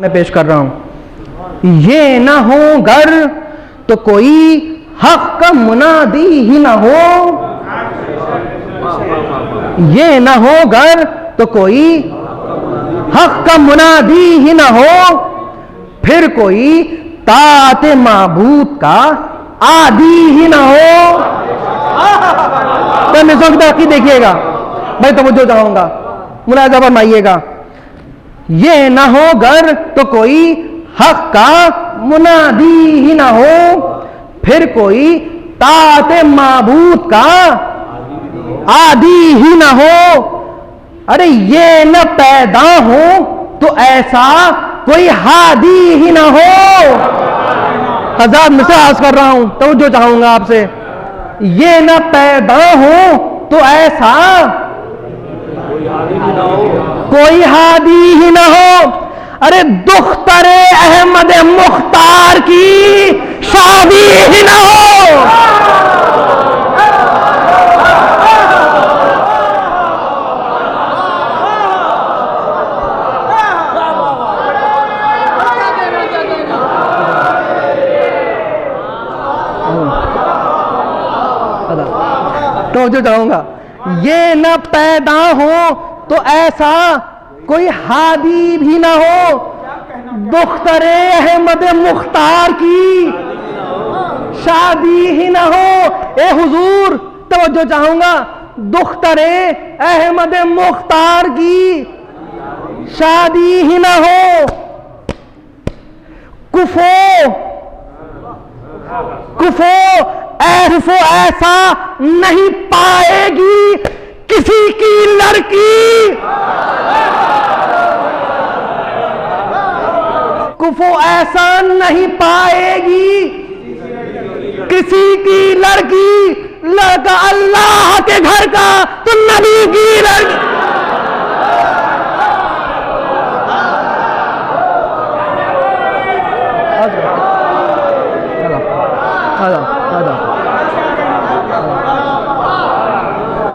मैं पेश कर रहा हूं। ये ना हो घर तो कोई हक का मुनादी ही ना हो, ये ना हो घर तो कोई हक का मुनादी ही ना हो, फिर कोई तात माबूद का आदि ही ना हो। तो निज़ाम की तरक्की देखिएगा भाई, तवज्जो चाहूंगा, मुलाज़ा फरमाइएगा। ये ना हो घर तो कोई हक का मुनादी ही ना हो, फिर कोई तात माबूद का आदि ही ना हो। अरे ये न पैदा हो तो ऐसा कोई हादी ही ना हो। हज़ार मिसरा अर्ज़ कर रहा हूं, तवज्जो चाहूंगा आपसे। ये न पैदा हो तो ऐसा कोई हादी ही ना हो। अरे दुख्तरे अहमद मुख्तार की शादी ही ना हो। तो जो चाहूंगा, ये न पैदा हो तो ऐसा कोई हादी भी ना हो। दुख्तरे अहमद मुख्तार की शादी ही ना हो। ए हुजूर, तवज्जो चाहूंगा, दुख्तरे अहमद मुख्तार की शादी ही ना हो। कुफो ऐसा नहीं पाएगी किसी की लड़की। कुफो ऐसा नहीं पाएगी किसी की लड़की। लड़का अल्लाह के घर का तो नबी की लड़की। हेलो